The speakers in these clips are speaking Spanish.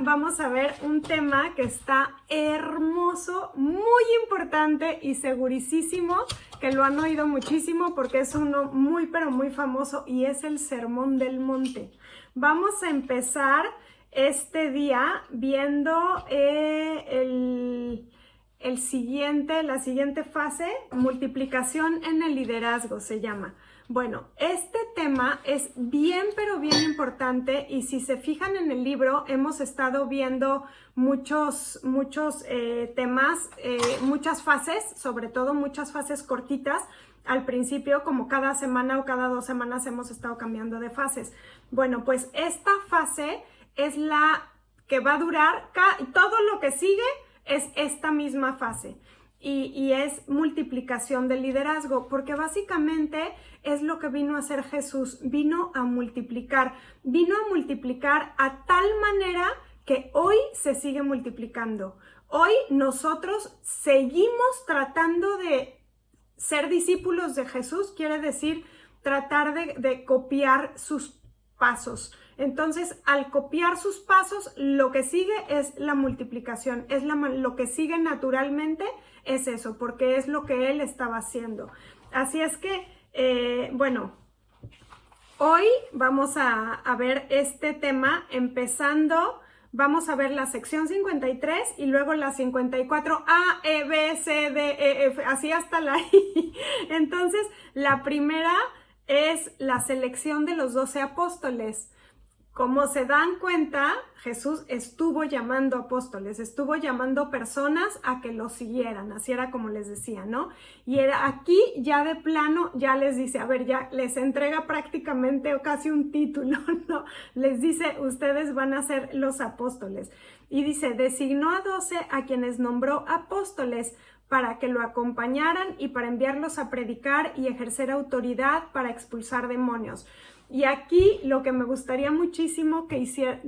vamos a ver un tema que está hermoso, muy importante y segurísimo que lo han oído muchísimo porque es uno muy pero muy famoso y es el Sermón del Monte. Vamos a empezar este día viendo la siguiente fase, multiplicación en el liderazgo se llama. Bueno, este tema es bien, pero bien importante y si se fijan en el libro hemos estado viendo muchos temas, muchas fases, sobre todo muchas fases cortitas. Al principio, como cada semana o cada 2 semanas hemos estado cambiando de fases. Bueno, pues esta fase es la que va a durar, todo lo que sigue es esta misma fase. Y es multiplicación del liderazgo, porque básicamente es lo que vino a hacer Jesús, vino a multiplicar a tal manera que hoy se sigue multiplicando. Hoy nosotros seguimos tratando de ser discípulos de Jesús, quiere decir tratar de copiar sus pasos. Entonces, al copiar sus pasos, lo que sigue es la multiplicación, lo que sigue naturalmente es eso, porque es lo que él estaba haciendo. Así es que, bueno, hoy vamos a ver este tema empezando. Vamos a ver la sección 53 y luego la 54, A, E, B, C, D, E, F, así hasta la I. Entonces, la primera es la selección de los 12 apóstoles. Como se dan cuenta, Jesús estuvo llamando apóstoles, estuvo llamando personas a que lo siguieran, así era como les decía, ¿no? Y aquí ya de plano, ya les dice, a ver, ya les entrega prácticamente o casi un título, ¿no? Les dice, ustedes van a ser los apóstoles. Y dice, designó a 12 a quienes nombró apóstoles para que lo acompañaran y para enviarlos a predicar y ejercer autoridad para expulsar demonios. Y aquí lo que me gustaría muchísimo que hacer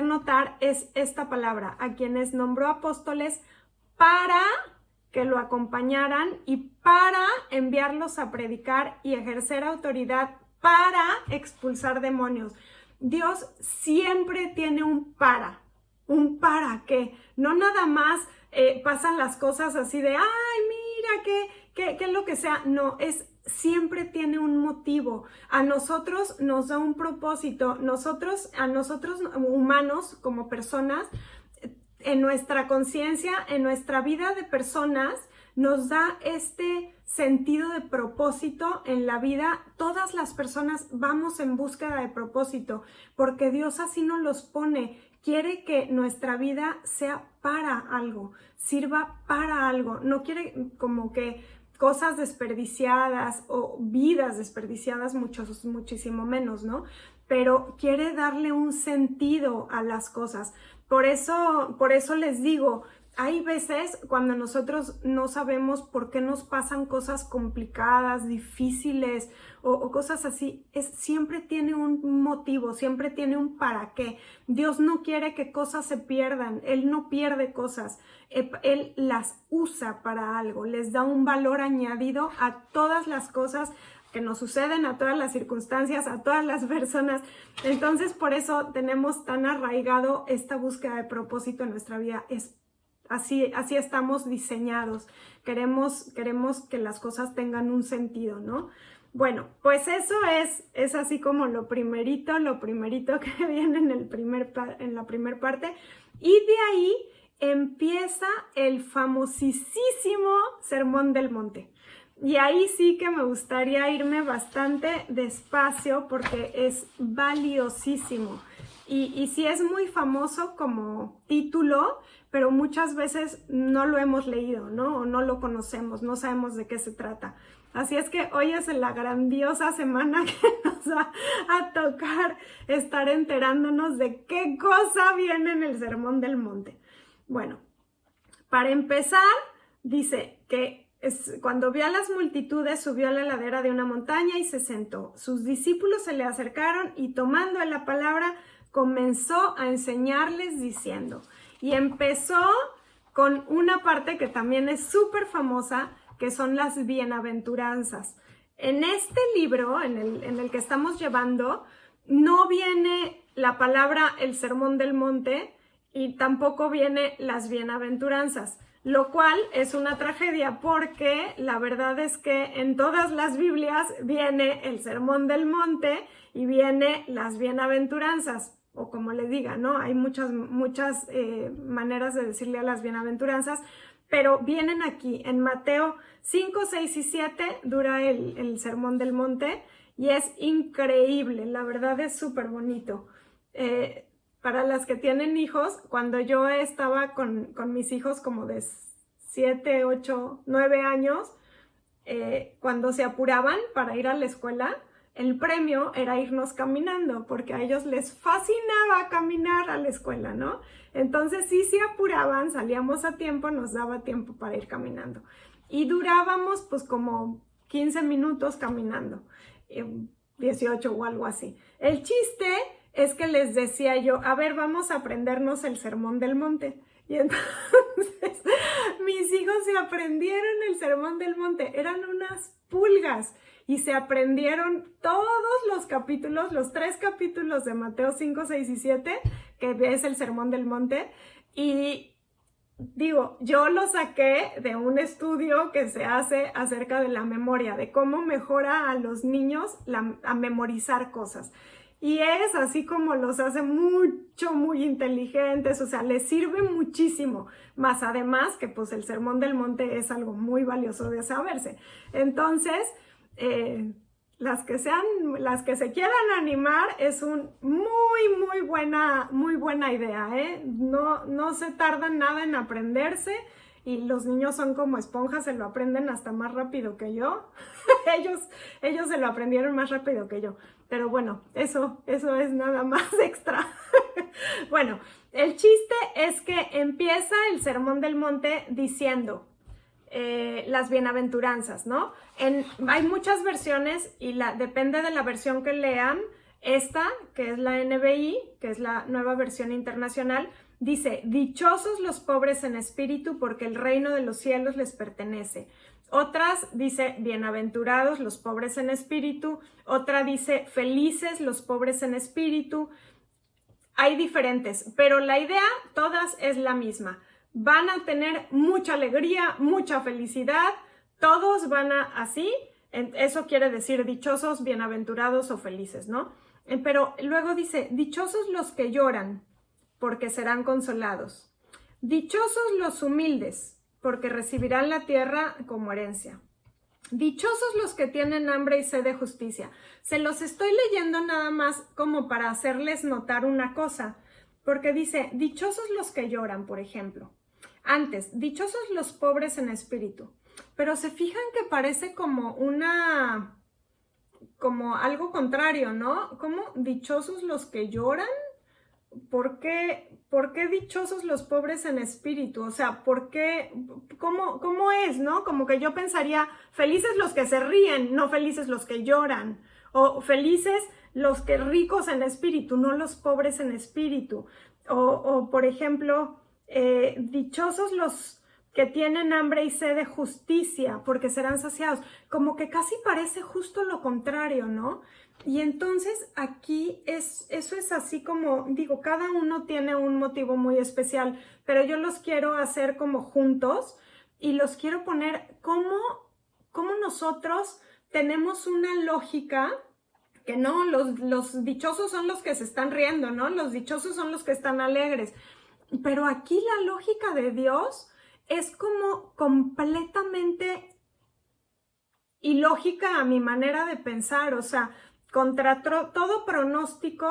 notar es esta palabra, a quienes nombró apóstoles para que lo acompañaran y para enviarlos a predicar y ejercer autoridad para expulsar demonios. Dios siempre tiene un para qué, no nada más pasan las cosas así de, ay, mira, qué lo que sea, no, siempre tiene un motivo. A nosotros nos da un propósito. A nosotros humanos como personas, en nuestra conciencia, en nuestra vida de personas, nos da este sentido de propósito en la vida. Todas las personas vamos en búsqueda de propósito, porque Dios así nos los pone. Quiere que nuestra vida sea para algo, sirva para algo. No quiere como que cosas desperdiciadas o vidas desperdiciadas, muchísimo menos, ¿no? Pero quiere darle un sentido a las cosas. Por eso les digo, hay veces cuando nosotros no sabemos por qué nos pasan cosas complicadas, difíciles o cosas así, siempre tiene un motivo, siempre tiene un para qué. Dios no quiere que cosas se pierdan, Él no pierde cosas, Él las usa para algo, les da un valor añadido a todas las cosas que nos suceden, a todas las circunstancias, a todas las personas. Entonces, por eso tenemos tan arraigado esta búsqueda de propósito en nuestra vida. Así estamos diseñados. Queremos que las cosas tengan un sentido, ¿no? Bueno, pues eso es así como lo primerito que viene en la primer parte. Y de ahí empieza el famosísimo Sermón del Monte. Y ahí sí que me gustaría irme bastante despacio porque es valiosísimo. Y sí es muy famoso como título, pero muchas veces no lo hemos leído, ¿no? O no lo conocemos, no sabemos de qué se trata. Así es que hoy es la grandiosa semana que nos va a tocar estar enterándonos de qué cosa viene en el Sermón del Monte. Bueno, para empezar, dice que cuando vio a las multitudes, subió a la ladera de una montaña y se sentó. Sus discípulos se le acercaron y tomando la palabra, comenzó a enseñarles diciendo. Y empezó con una parte que también es súper famosa, que son las bienaventuranzas. En este libro, en el que estamos llevando, no viene la palabra el Sermón del Monte y tampoco viene las bienaventuranzas, lo cual es una tragedia porque la verdad es que en todas las Biblias viene el Sermón del Monte y viene las bienaventuranzas, o como le diga, ¿no? Hay muchas maneras de decirle a las bienaventuranzas, pero vienen aquí en Mateo 5, 6 y 7 dura el Sermón del Monte y es increíble, la verdad es súper bonito. Para las que tienen hijos, cuando yo estaba con mis hijos como de 7, 8, 9 años, cuando se apuraban para ir a la escuela, el premio era irnos caminando, porque a ellos les fascinaba caminar a la escuela, ¿no? Entonces sí se apuraban, salíamos a tiempo, nos daba tiempo para ir caminando. Y durábamos pues como 15 minutos caminando, 18 o algo así. El chiste es que les decía yo, a ver, vamos a aprendernos el Sermón del Monte. Y entonces mis hijos se aprendieron el Sermón del Monte, eran unas pulgas y se aprendieron todos los capítulos, los 3 capítulos de Mateo 5, 6 y 7, que es el Sermón del Monte. Y digo, yo lo saqué de un estudio que se hace acerca de la memoria, de cómo mejora a los niños a memorizar cosas. Y es así como los hace muy inteligentes, o sea, les sirve muchísimo. Más además que pues el Sermón del Monte es algo muy valioso de saberse. Entonces, las que se quieran animar, es un muy buena idea, ¿eh? No se tardan nada en aprenderse y los niños son como esponjas, se lo aprenden hasta más rápido que yo. ellos se lo aprendieron más rápido que yo. Pero bueno, eso es nada más extra. Bueno, el chiste es que empieza el Sermón del Monte diciendo las bienaventuranzas, ¿no? Hay muchas versiones y depende de la versión que lean. Esta, que es la NBI, que es la Nueva Versión Internacional, dice, dichosos los pobres en espíritu porque el reino de los cielos les pertenece. Otras dice, bienaventurados los pobres en espíritu. Otra dice, felices los pobres en espíritu. Hay diferentes, pero la idea todas es la misma. Van a tener mucha alegría, mucha felicidad. Todos van así. Eso quiere decir dichosos, bienaventurados o felices, ¿no? Pero luego dice, dichosos los que lloran, porque serán consolados. Dichosos los humildes, porque recibirán la tierra como herencia. Dichosos los que tienen hambre y sed de justicia. Se los estoy leyendo nada más como para hacerles notar una cosa, porque dice, dichosos los que lloran, por ejemplo. Antes, dichosos los pobres en espíritu. Pero se fijan que parece como algo contrario, ¿no? ¿Cómo? Dichosos los que lloran. ¿Por qué dichosos los pobres en espíritu? O sea, ¿cómo es, no? Como que yo pensaría, felices los que se ríen, no felices los que lloran. O felices los que ricos en espíritu, no los pobres en espíritu. O por ejemplo, dichosos los que tienen hambre y sed de justicia, porque serán saciados. Como que casi parece justo lo contrario, ¿no? Y entonces aquí eso es así como, digo, cada uno tiene un motivo muy especial, pero yo los quiero hacer como juntos y los quiero poner como nosotros tenemos una lógica que no, los dichosos son los que se están riendo, ¿no? Los dichosos son los que están alegres. Pero aquí la lógica de Dios es como completamente ilógica a mi manera de pensar, o sea, contra todo pronóstico,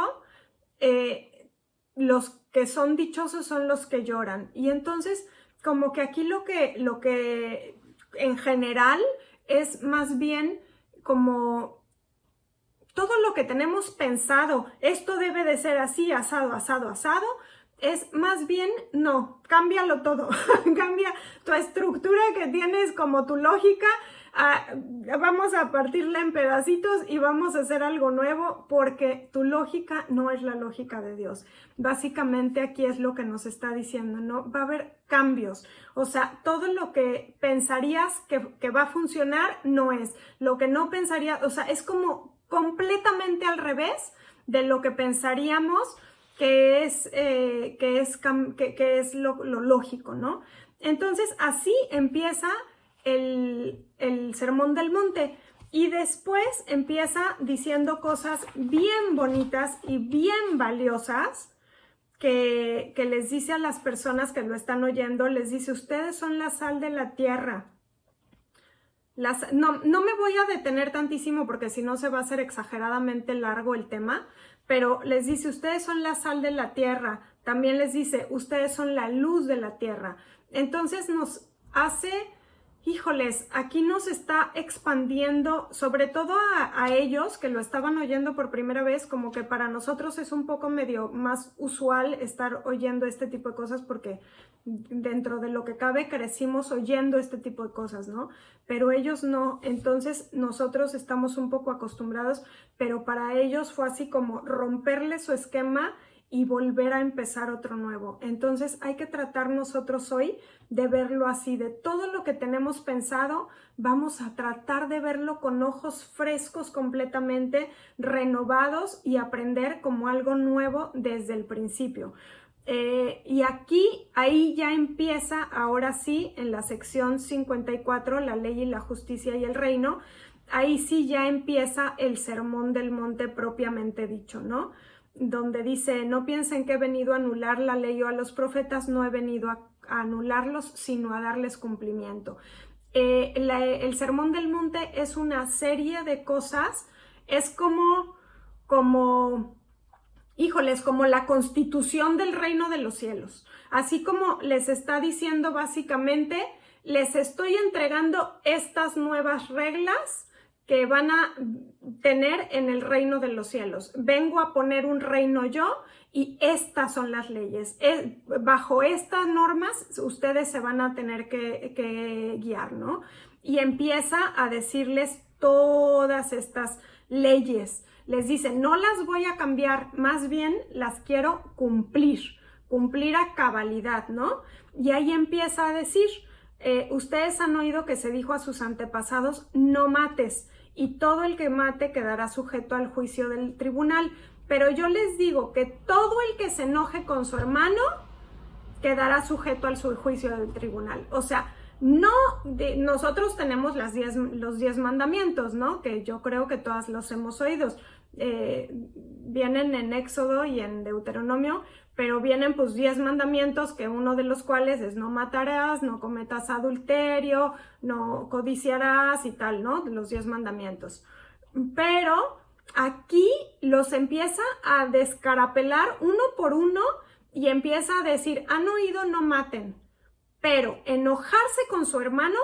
los que son dichosos son los que lloran. Y entonces, como que aquí lo que en general es más bien como todo lo que tenemos pensado, esto debe de ser así, asado, es más bien, no, cámbialo todo, cambia tu estructura que tienes como tu lógica, vamos a partirla en pedacitos y vamos a hacer algo nuevo porque tu lógica no es la lógica de Dios. Básicamente aquí es lo que nos está diciendo, ¿no? Va a haber cambios, o sea, todo lo que pensarías que va a funcionar no es, lo que no pensarías, o sea, es como completamente al revés de lo que pensaríamos que es lo lógico, ¿no? Entonces, así empieza el Sermón del Monte. Y después empieza diciendo cosas bien bonitas y bien valiosas que les dice a las personas que lo están oyendo, les dice, ustedes son la sal de la tierra. No me voy a detener tantísimo porque si no se va a hacer exageradamente largo el tema, pero les dice, ustedes son la sal de la tierra. También les dice, ustedes son la luz de la tierra. Entonces nos hace... Híjoles, aquí nos está expandiendo, sobre todo a ellos que lo estaban oyendo por primera vez, como que para nosotros es un poco medio más usual estar oyendo este tipo de cosas porque dentro de lo que cabe crecimos oyendo este tipo de cosas, ¿no? Pero ellos no, entonces nosotros estamos un poco acostumbrados, pero para ellos fue así como romperle su esquema y volver a empezar otro nuevo. Entonces hay que tratar nosotros hoy de verlo así, de todo lo que tenemos pensado, vamos a tratar de verlo con ojos frescos completamente, renovados y aprender como algo nuevo desde el principio. Y ahí ya empieza, ahora sí, en la sección 54, la ley y la justicia y el reino, ahí sí ya empieza el Sermón del Monte propiamente dicho, ¿no? Donde dice, no piensen que he venido a anular la ley o a los profetas, no he venido a anularlos, sino a darles cumplimiento. El Sermón del Monte es una serie de cosas, es como, híjoles, como la constitución del reino de los cielos. Así como les está diciendo básicamente, les estoy entregando estas nuevas reglas que van a tener en el reino de los cielos. Vengo a poner un reino yo y estas son las leyes. Bajo estas normas ustedes se van a tener que guiar, ¿no? Y empieza a decirles todas estas leyes. Les dice, no las voy a cambiar, más bien las quiero cumplir a cabalidad, ¿no? Y ahí empieza a decir, ustedes han oído que se dijo a sus antepasados, no mates, y todo el que mate quedará sujeto al juicio del tribunal. Pero yo les digo que todo el que se enoje con su hermano quedará sujeto al juicio del tribunal. O sea, nosotros tenemos los 10 mandamientos, ¿no? Que yo creo que todas los hemos oído. Vienen en Éxodo y en Deuteronomio, pero vienen pues 10 mandamientos, que uno de los cuales es no matarás, no cometas adulterio, no codiciarás y tal, ¿no? Los 10 mandamientos. Pero aquí los empieza a descarapelar uno por uno y empieza a decir, han oído no maten, pero enojarse con su hermano,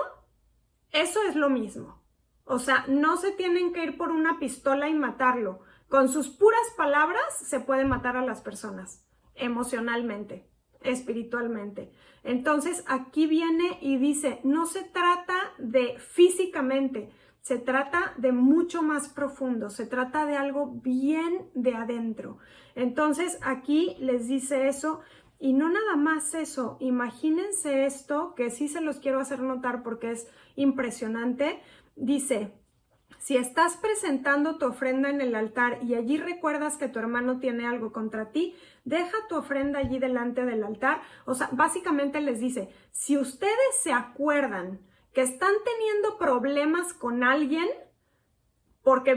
eso es lo mismo. O sea, no se tienen que ir por una pistola y matarlo. Con sus puras palabras se puede matar a las personas, emocionalmente, espiritualmente. Entonces, aquí viene y dice, no se trata de físicamente, se trata de mucho más profundo, se trata de algo bien de adentro. Entonces, aquí les dice eso. Y no nada más eso, imagínense esto, que sí se los quiero hacer notar porque es impresionante. Dice, si estás presentando tu ofrenda en el altar y allí recuerdas que tu hermano tiene algo contra ti, deja tu ofrenda allí delante del altar. O sea, básicamente les dice, si ustedes se acuerdan que están teniendo problemas con alguien, porque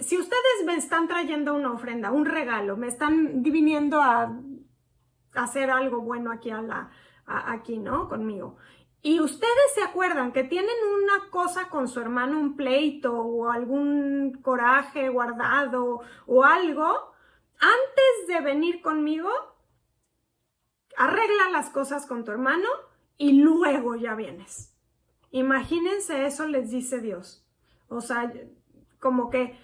si ustedes me están trayendo una ofrenda, un regalo, me están viniendo a hacer algo bueno aquí, ¿no? Conmigo. Y ustedes se acuerdan que tienen una cosa con su hermano, un pleito o algún coraje guardado o algo, antes de venir conmigo, arregla las cosas con tu hermano y luego ya vienes. Imagínense eso, les dice Dios. O sea, como que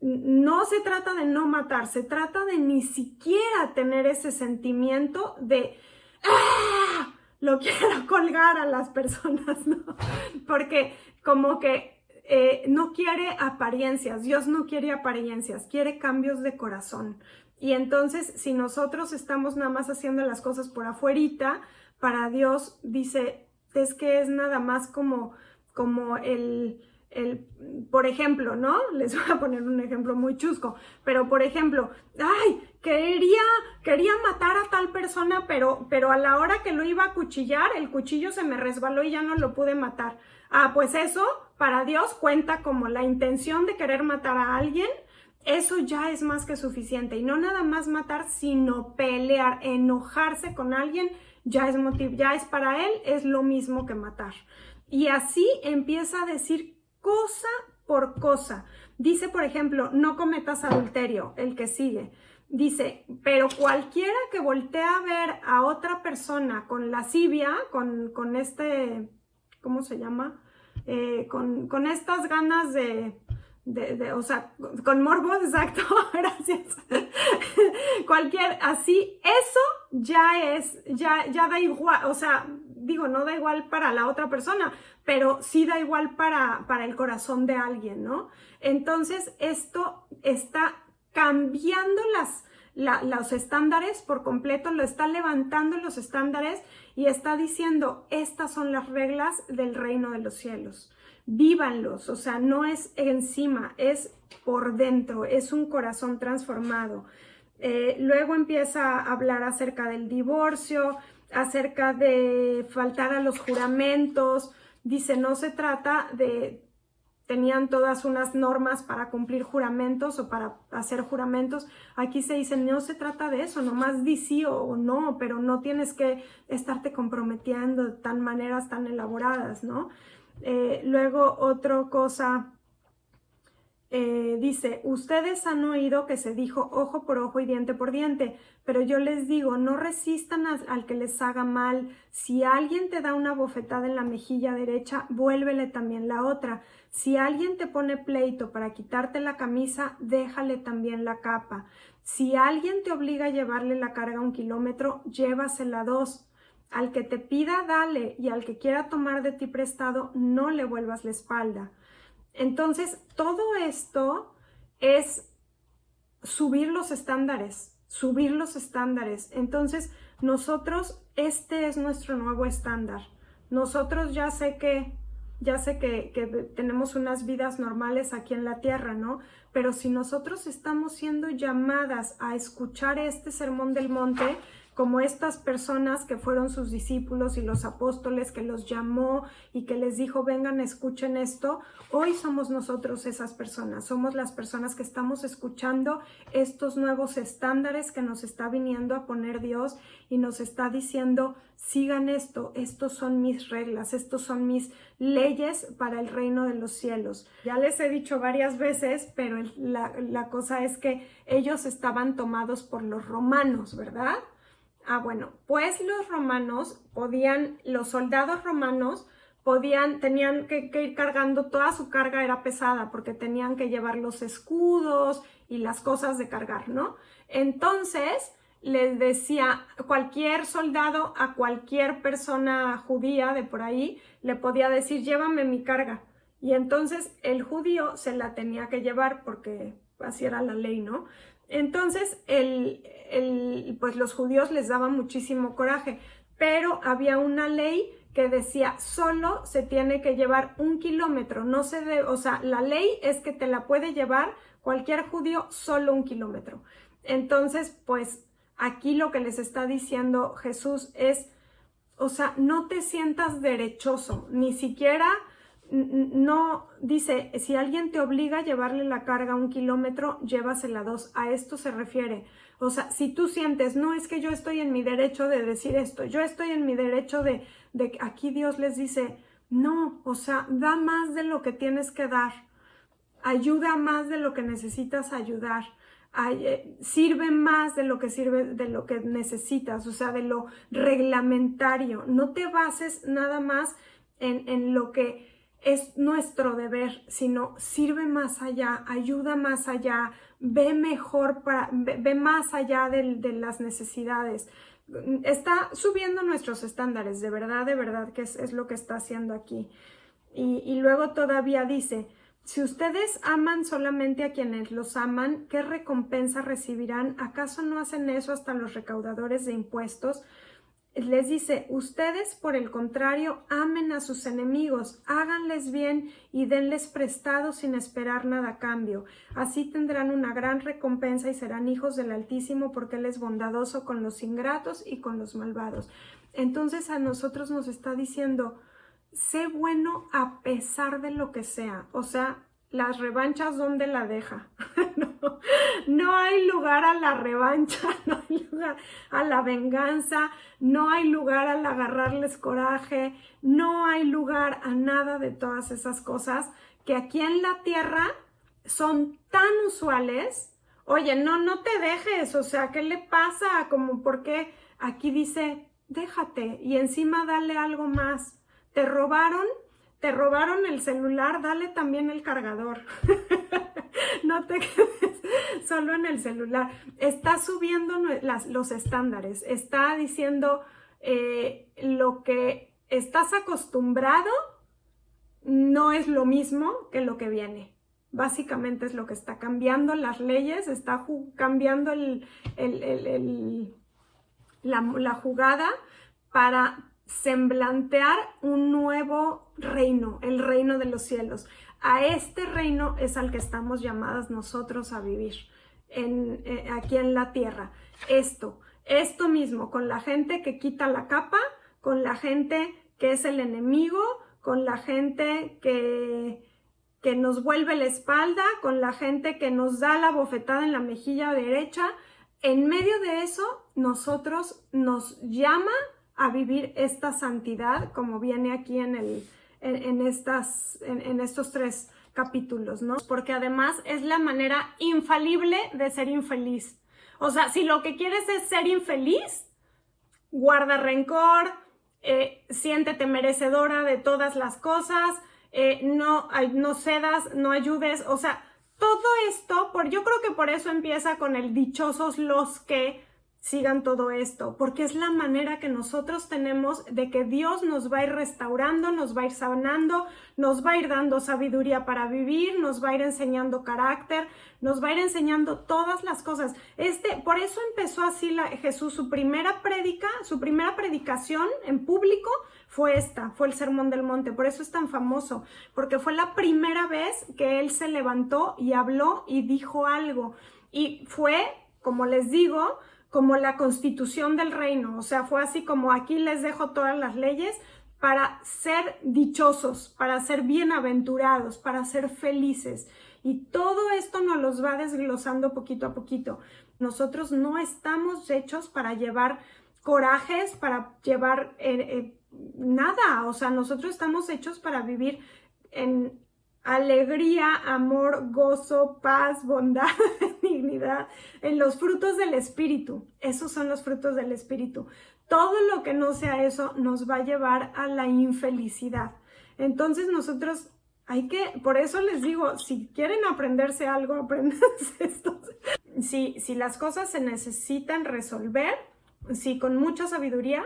no se trata de no matar, se trata de ni siquiera tener ese sentimiento de ¡ah! Lo quiero colgar a las personas, ¿no? Porque como que no quiere apariencias, Dios no quiere apariencias, quiere cambios de corazón. Y entonces, si nosotros estamos nada más haciendo las cosas por afuerita, para Dios dice, es que es nada más como por ejemplo, ¿no? Les voy a poner un ejemplo muy chusco, pero por ejemplo, ay, quería matar a tal persona, pero a la hora que lo iba a cuchillar, el cuchillo se me resbaló y ya no lo pude matar. Ah, pues eso para Dios cuenta como la intención de querer matar a alguien. Eso ya es más que suficiente, y no nada más matar, sino pelear, enojarse con alguien, ya es para él, es lo mismo que matar. Y así empieza a decir cosa por cosa. Dice, por ejemplo, no cometas adulterio, el que sigue. Dice, pero cualquiera que voltee a ver a otra persona con lascivia, con ¿cómo se llama? Con estas ganas o sea, con morbo, exacto, gracias. Así, eso ya da igual, o sea, digo, no da igual para la otra persona, pero sí da igual para el corazón de alguien, ¿no? Entonces, esto está cambiando los estándares por completo, lo está levantando los estándares y está diciendo, estas son las reglas del reino de los cielos. Vívanlos, o sea, no es encima, es por dentro, es un corazón transformado. Luego empieza a hablar acerca del divorcio, acerca de faltar a los juramentos. Dice, no se trata de, tenían todas unas normas para cumplir juramentos o para hacer juramentos. Aquí se dice, no se trata de eso, nomás di sí o no, pero no tienes que estarte comprometiendo de tan maneras tan elaboradas, ¿no? Luego otra cosa, dice, ustedes han oído que se dijo ojo por ojo y diente por diente, pero yo les digo, no resistan al que les haga mal. Si alguien te da una bofetada en la mejilla derecha, vuélvele también la otra. Si alguien te pone pleito para quitarte la camisa, déjale también la capa. Si alguien te obliga a llevarle la carga 1 kilómetro, llévasela 2. Al que te pida, dale, y al que quiera tomar de ti prestado, no le vuelvas la espalda. Entonces, todo esto es subir los estándares, subir los estándares. Entonces, nosotros, este es nuestro nuevo estándar. Nosotros ya sé que tenemos unas vidas normales aquí en la tierra, ¿no? Pero si nosotros estamos siendo llamadas a escuchar este sermón del monte, como estas personas que fueron sus discípulos y los apóstoles que los llamó y que les dijo, vengan, escuchen esto. Hoy somos nosotros esas personas, somos las personas que estamos escuchando estos nuevos estándares que nos está viniendo a poner Dios y nos está diciendo, sigan esto, estos son mis reglas, estos son mis leyes para el reino de los cielos. Ya les he dicho varias veces, pero la cosa es que ellos estaban tomados por los romanos, ¿verdad? Ah, bueno, pues los soldados romanos tenían que ir cargando, toda su carga era pesada porque tenían que llevar los escudos y las cosas de cargar, ¿no? Entonces, les decía, cualquier soldado a cualquier persona judía de por ahí le podía decir, llévame mi carga. Y entonces el judío se la tenía que llevar porque así era la ley, ¿no? Entonces, pues los judíos les daba muchísimo coraje, pero había una ley que decía, solo se tiene que llevar 1 kilómetro, o sea, la ley es que te la puede llevar cualquier judío solo 1 kilómetro. Entonces, pues, aquí lo que les está diciendo Jesús es, o sea, no te sientas derechoso, ni siquiera... No, dice, si alguien te obliga a llevarle la carga 1 kilómetro, llévasela 2. A esto se refiere. O sea, si tú sientes, no, es que yo estoy en mi derecho de decir esto, yo estoy en mi derecho de aquí Dios les dice, no, o sea, da más de lo que tienes que dar, ayuda más de lo que necesitas ayudar, sirve más de lo que necesitas, o sea, de lo reglamentario. No te bases nada más en lo que es nuestro deber, sino sirve más allá, ayuda más allá, ve más allá de las necesidades. Está subiendo nuestros estándares, de verdad que es lo que está haciendo aquí. Y luego todavía dice, si ustedes aman solamente a quienes los aman, ¿qué recompensa recibirán? ¿Acaso no hacen eso hasta los recaudadores de impuestos? les dice, ustedes por el contrario amen a sus enemigos, háganles bien y denles prestado sin esperar nada a cambio. Así tendrán una gran recompensa y serán hijos del Altísimo, porque Él es bondadoso con los ingratos y con los malvados. Entonces a nosotros nos está diciendo, sé bueno a pesar de lo que sea. O sea, las revanchas, ¿dónde la deja? No hay lugar a la revancha, no hay lugar a la venganza, no hay lugar al agarrarles coraje, no hay lugar a nada de todas esas cosas que aquí en la tierra son tan usuales. Oye, no te dejes, o sea, ¿qué le pasa? Como porque aquí dice, déjate y encima dale algo más. Te robaron el celular, dale también el cargador. No te quedes solo en el celular. Está subiendo los estándares, está diciendo lo que estás acostumbrado no es lo mismo que lo que viene. Básicamente es lo que está cambiando las leyes, está cambiando la jugada para semblantear un nuevo reino, el reino de los cielos. A este reino es al que estamos llamadas nosotros a vivir aquí en la tierra. Esto mismo, con la gente que quita la capa, con la gente que es el enemigo, con la gente que nos vuelve la espalda, con la gente que nos da la bofetada en la mejilla derecha. En medio de eso, nos llama a vivir esta santidad, como viene aquí en estos 3 capítulos, ¿no? Porque además es la manera infalible de ser infeliz. O sea, si lo que quieres es ser infeliz, guarda rencor, siéntete merecedora de todas las cosas, no cedas, no ayudes, o sea, todo esto, yo creo que por eso empieza con el dichosos los que sigan todo esto, porque es la manera que nosotros tenemos de que Dios nos va a ir restaurando, nos va a ir sanando, nos va a ir dando sabiduría para vivir, nos va a ir enseñando carácter, nos va a ir enseñando todas las cosas. Por eso empezó así Jesús, su primera predicación en público fue el Sermón del Monte. Por eso es tan famoso, porque fue la primera vez que él se levantó y habló y dijo algo. Y fue, como les digo, como la constitución del reino. O sea, fue así como aquí les dejo todas las leyes para ser dichosos, para ser bienaventurados, para ser felices. Y todo esto nos los va desglosando poquito a poquito. Nosotros no estamos hechos para llevar corajes, para llevar nada. O sea, nosotros estamos hechos para vivir en alegría, amor, gozo, paz, bondad, dignidad, en los frutos del Espíritu. Esos son los frutos del Espíritu. Todo lo que no sea eso nos va a llevar a la infelicidad. Entonces nosotros por eso les digo, si quieren aprenderse algo, apréndanse esto. Si las cosas se necesitan resolver, si con mucha sabiduría,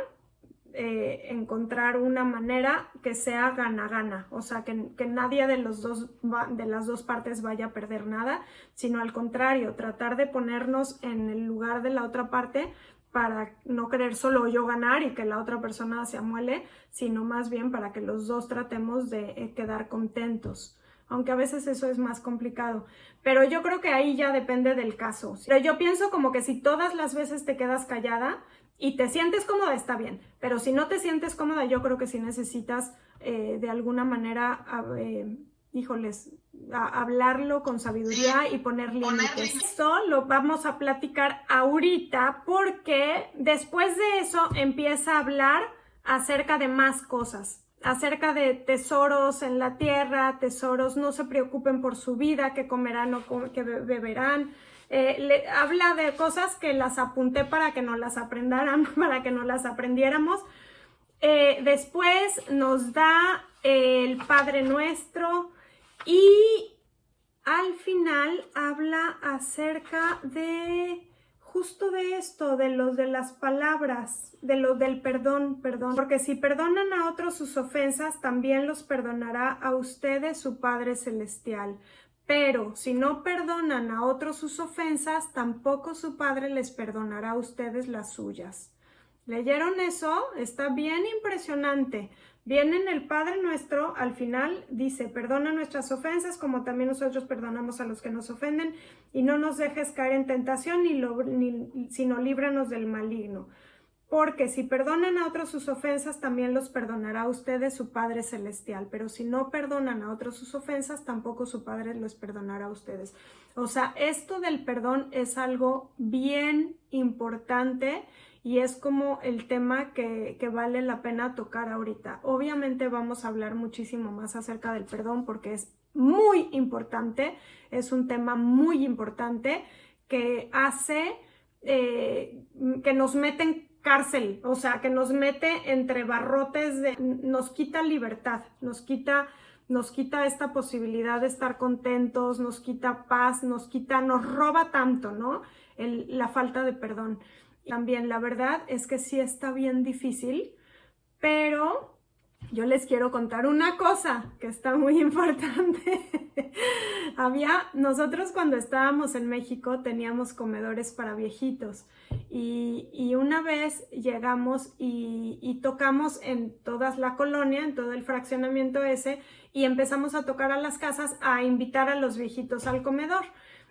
encontrar una manera que sea gana-gana, o sea, que nadie de las dos partes vaya a perder nada, sino al contrario, tratar de ponernos en el lugar de la otra parte para no querer solo yo ganar y que la otra persona se amuele, sino más bien para que los dos tratemos de quedar contentos. Aunque a veces eso es más complicado, pero yo creo que ahí ya depende del caso. Pero yo pienso como que si todas las veces te quedas callada y te sientes cómoda, está bien, pero si no te sientes cómoda, yo creo que sí necesitas de alguna manera, hablarlo con sabiduría y poner límites. Esto lo vamos a platicar ahorita porque después de eso empieza a hablar acerca de más cosas, acerca de tesoros en la tierra, tesoros, no se preocupen por su vida, qué comerán o qué beberán. Habla de cosas que las apunté para que nos las aprendiéramos. Después nos da el Padre Nuestro y al final habla acerca de justo de esto, de las palabras, del perdón, porque si perdonan a otros sus ofensas, también los perdonará a ustedes su Padre Celestial. Pero si no perdonan a otros sus ofensas, tampoco su Padre les perdonará a ustedes las suyas. ¿Leyeron eso? Está bien impresionante. Viene en el Padre Nuestro, al final dice, perdona nuestras ofensas como también nosotros perdonamos a los que nos ofenden y no nos dejes caer en tentación sino líbranos del maligno. Porque si perdonan a otros sus ofensas, también los perdonará a ustedes su Padre Celestial. Pero si no perdonan a otros sus ofensas, tampoco su Padre los perdonará a ustedes. O sea, esto del perdón es algo bien importante y es como el tema que vale la pena tocar ahorita. Obviamente vamos a hablar muchísimo más acerca del perdón porque es muy importante, es un tema muy importante que hace que nos meten cárcel, o sea, que nos mete entre barrotes, nos quita libertad, nos quita esta posibilidad de estar contentos, nos quita paz, nos roba tanto, ¿no? La falta de perdón. También la verdad es que sí está bien difícil, pero yo les quiero contar una cosa que está muy importante. Nosotros cuando estábamos en México teníamos comedores para viejitos y una vez llegamos y tocamos en toda la colonia, en todo el fraccionamiento ese, y empezamos a tocar a las casas a invitar a los viejitos al comedor.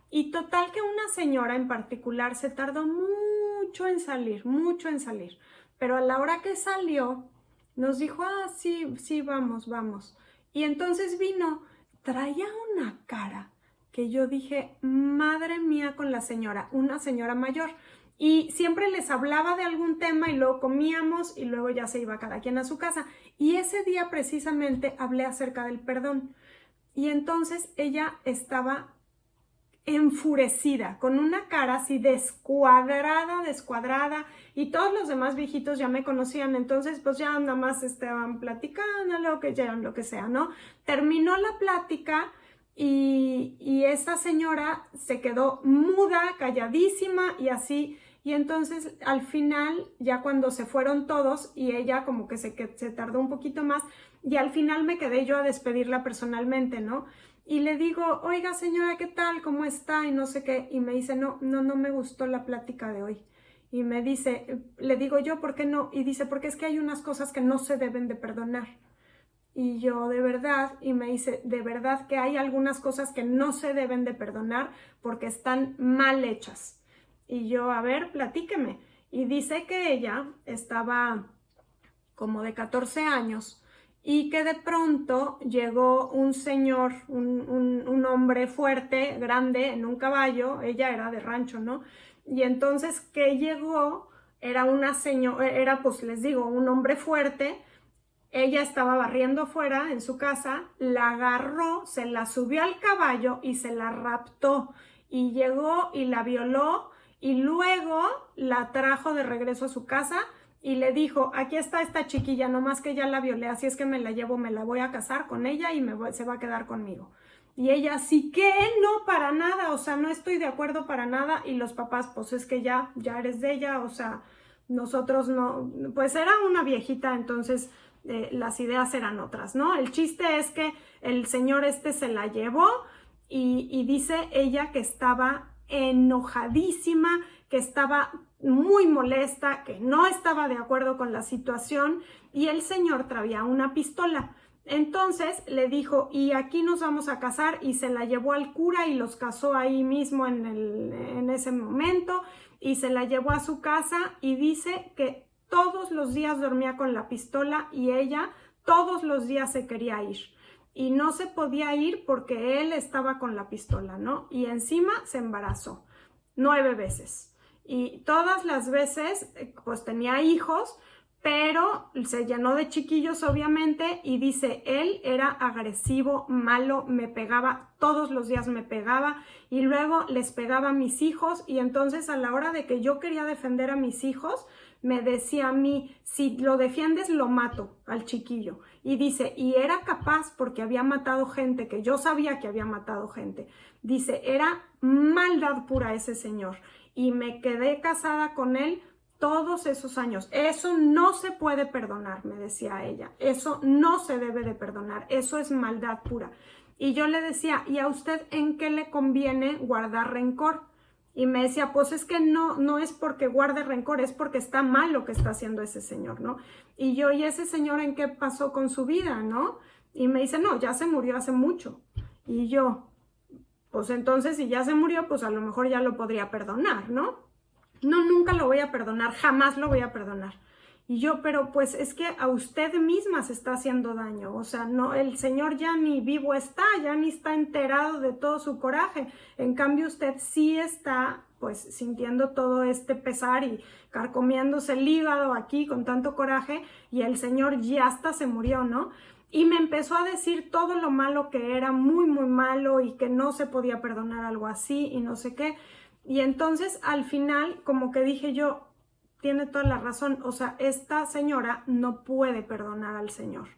Y total que una señora en particular se tardó mucho en salir, pero a la hora que salió nos dijo, sí, vamos. Y entonces vino, traía una cara que yo dije, madre mía con la señora, una señora mayor. Y siempre les hablaba de algún tema y luego comíamos y luego ya se iba cada quien a su casa. Y ese día precisamente hablé acerca del perdón. Y entonces ella estaba enfurecida, con una cara así descuadrada, y todos los demás viejitos ya me conocían, entonces pues ya nada más estaban platicando lo que sea, ¿no? Terminó la plática y esta señora se quedó muda, calladísima y así, y entonces al final ya cuando se fueron todos y ella como que se tardó un poquito más y al final me quedé yo a despedirla personalmente, ¿no? Y le digo, oiga señora, ¿qué tal? ¿Cómo está? Y no sé qué. Y me dice, no me gustó la plática de hoy. Y me dice, le digo yo, ¿por qué no? Y dice, porque es que hay unas cosas que no se deben de perdonar. Y yo, de verdad, y me dice, de verdad que hay algunas cosas que no se deben de perdonar porque están mal hechas. Y yo, a ver, platíqueme. Y dice que ella estaba como de 14 años y que de pronto llegó un señor, un hombre fuerte, grande, en un caballo, ella era de rancho, ¿no? Y entonces que llegó, era una señora, era pues les digo, un hombre fuerte, ella estaba barriendo afuera en su casa, la agarró, se la subió al caballo y se la raptó y llegó y la violó y luego la trajo de regreso a su casa y le dijo, aquí está esta chiquilla, nomás que ya la violé, así es que me la llevo, me la voy a casar con ella y se va a quedar conmigo. Y ella, sí que no, para nada, o sea, no estoy de acuerdo para nada. Y los papás, pues es que ya eres de ella, o sea, nosotros no, pues era una viejita, entonces las ideas eran otras, ¿no? El chiste es que el señor se la llevó y dice ella que estaba enojadísima, que estaba muy molesta, que no estaba de acuerdo con la situación y el señor traía una pistola. Entonces le dijo, y aquí nos vamos a casar, y se la llevó al cura y los casó ahí mismo en ese momento y se la llevó a su casa y dice que todos los días dormía con la pistola y ella todos los días se quería ir. Y no se podía ir porque él estaba con la pistola, ¿no? Y encima se embarazó 9 veces. Y todas las veces, pues tenía hijos, pero se llenó de chiquillos, obviamente, y dice, él era agresivo, malo, me pegaba, todos los días me pegaba, y luego les pegaba a mis hijos, y entonces a la hora de que yo quería defender a mis hijos, me decía a mí, si lo defiendes, lo mato al chiquillo. Y dice, y era capaz porque había matado gente, que yo sabía que había matado gente. Dice, era maldad pura ese señor. Y me quedé casada con él todos esos años. Eso no se puede perdonar, me decía ella. Eso no se debe de perdonar. Eso es maldad pura. Y yo le decía, ¿y a usted en qué le conviene guardar rencor? Y me decía, pues es que no es porque guarde rencor, es porque está mal lo que está haciendo ese señor, ¿no? Y yo, ¿y ese señor en qué pasó con su vida, no? Y me dice, no, ya se murió hace mucho. Y yo, pues entonces si ya se murió, pues a lo mejor ya lo podría perdonar, ¿no? No, nunca lo voy a perdonar, jamás lo voy a perdonar. Y yo, pero pues es que a usted misma se está haciendo daño, o sea, no, el Señor ya ni vivo está, ya ni está enterado de todo su coraje, en cambio usted sí está pues sintiendo todo este pesar y carcomiéndose el hígado aquí con tanto coraje y el Señor ya hasta se murió, ¿no? Y me empezó a decir todo lo malo que era, muy, muy malo y que no se podía perdonar algo así y no sé qué. Y entonces al final como que dije yo, tiene toda la razón, o sea, esta señora no puede perdonar al Señor.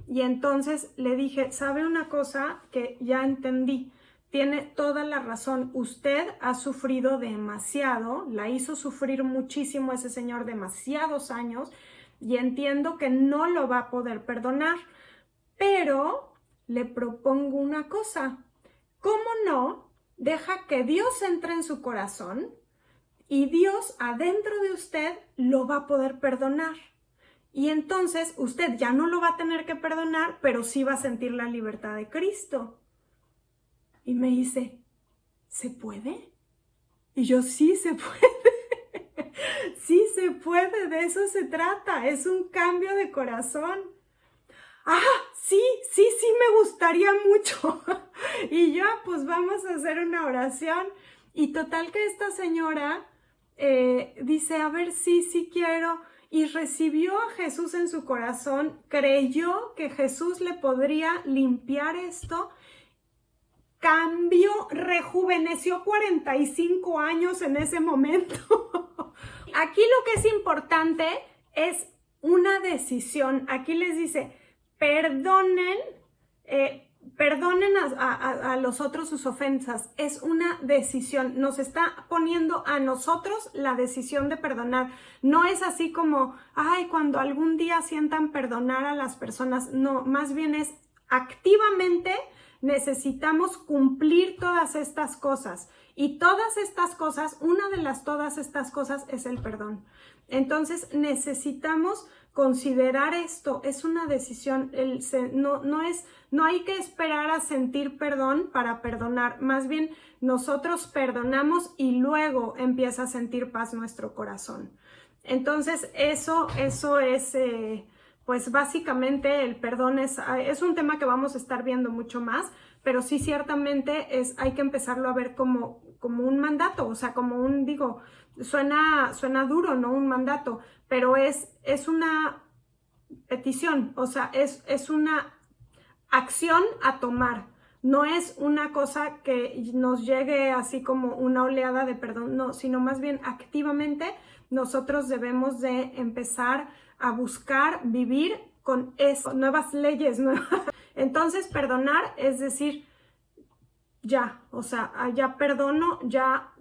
Y entonces le dije, ¿sabe una cosa que ya entendí? Tiene toda la razón, usted ha sufrido demasiado, la hizo sufrir muchísimo ese señor demasiados años y entiendo que no lo va a poder perdonar, pero le propongo una cosa, ¿cómo no deja que Dios entre en su corazón? Y Dios adentro de usted lo va a poder perdonar. Y entonces usted ya no lo va a tener que perdonar, pero sí va a sentir la libertad de Cristo. Y me dice, ¿se puede? Y yo, sí se puede. Sí se puede, de eso se trata. Es un cambio de corazón. Ah, sí me gustaría mucho. Y yo, pues vamos a hacer una oración. Y total que esta señora dice, a ver, sí quiero, y recibió a Jesús en su corazón, creyó que Jesús le podría limpiar esto, cambió, rejuveneció 45 años en ese momento. Aquí lo que es importante es una decisión. Aquí les dice, perdonen a los otros sus ofensas, es una decisión, nos está poniendo a nosotros la decisión de perdonar, no es así como, ay, cuando algún día sientan perdonar a las personas, no, más bien es activamente necesitamos cumplir todas estas cosas y todas estas cosas, todas estas cosas es el perdón. Entonces necesitamos considerar esto, es una decisión, no hay que esperar a sentir perdón para perdonar, más bien nosotros perdonamos y luego empieza a sentir paz nuestro corazón. Entonces eso es, pues básicamente el perdón es un tema que vamos a estar viendo mucho más, pero sí ciertamente hay que empezarlo a ver como un mandato, o sea, como suena duro, ¿no? Un mandato, pero es una petición, o sea, es una acción a tomar, no es una cosa que nos llegue así como una oleada de perdón, no, sino más bien activamente nosotros debemos de empezar a buscar vivir con eso, nuevas leyes, nuevas. Entonces perdonar es decir, ya, o sea, ya perdono, ya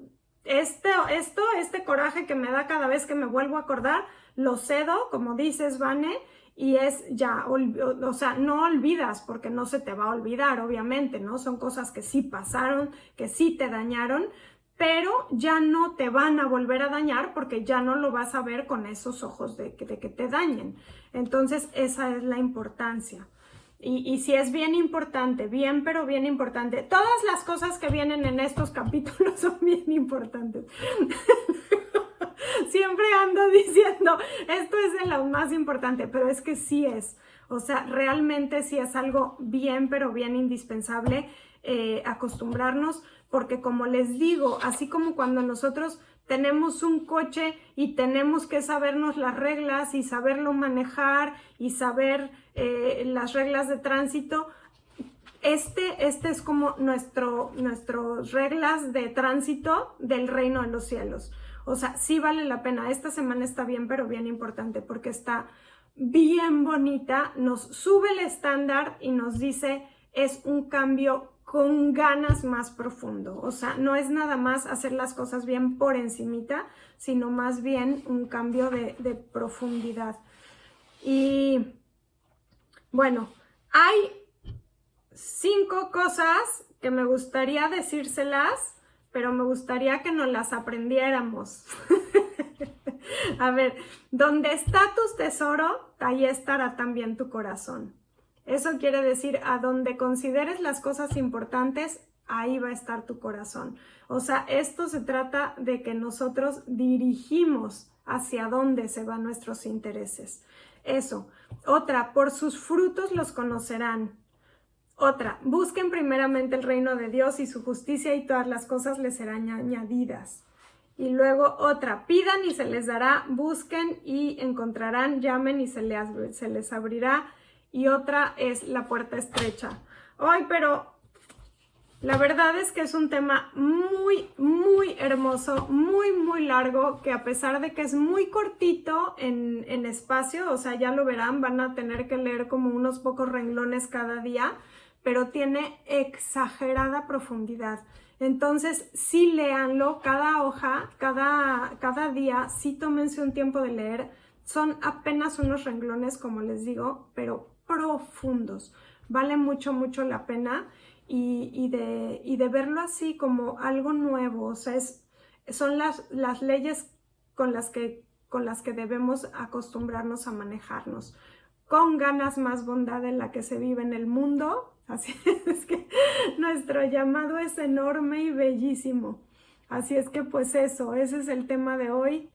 este coraje que me da cada vez que me vuelvo a acordar, lo cedo, como dices, Vane, y es ya, o sea, no olvidas porque no se te va a olvidar, obviamente, ¿no? Son cosas que sí pasaron, que sí te dañaron, pero ya no te van a volver a dañar porque ya no lo vas a ver con esos ojos de que te dañen. Entonces, esa es la importancia. Y sí es bien importante, pero bien importante. Todas las cosas que vienen en estos capítulos son bien importantes. Siempre ando diciendo, esto es de lo más importante, pero es que sí es. O sea, realmente sí es algo bien, pero bien indispensable acostumbrarnos, porque como les digo, así como cuando nosotros tenemos un coche y tenemos que sabernos las reglas y saberlo manejar y saber las reglas de tránsito, este es como nuestras reglas de tránsito del reino de los cielos. O sea, sí vale la pena. Esta semana está bien, pero bien importante porque está bien bonita. Nos sube el estándar y nos dice es un cambio con ganas más profundo. O sea, no es nada más hacer las cosas bien por encimita, sino más bien un cambio de profundidad. Y bueno, hay 5 cosas que me gustaría decírselas pero me gustaría que nos las aprendiéramos. A ver, donde está tu tesoro, ahí estará también tu corazón. Eso quiere decir, a donde consideres las cosas importantes, ahí va a estar tu corazón. O sea, esto se trata de que nosotros dirigimos hacia dónde se van nuestros intereses. Eso. Otra, por sus frutos los conocerán. Otra, busquen primeramente el reino de Dios y su justicia y todas las cosas les serán añadidas. Y luego otra, pidan y se les dará, busquen y encontrarán, llamen y se les abrirá. Y otra es la puerta estrecha. Ay, pero la verdad es que es un tema muy, muy hermoso, muy, muy largo, que a pesar de que es muy cortito en espacio, o sea, ya lo verán, van a tener que leer como unos pocos renglones cada día, pero tiene exagerada profundidad. Entonces, sí léanlo, cada hoja, cada día, sí tómense un tiempo de leer. Son apenas unos renglones, como les digo, pero profundos. Vale mucho, mucho la pena y de verlo así como algo nuevo. O sea, son las leyes con las que debemos acostumbrarnos a manejarnos. Con ganas más bondad en la que se vive en el mundo. Así es que nuestro llamado es enorme y bellísimo. Así es que pues eso, ese es el tema de hoy.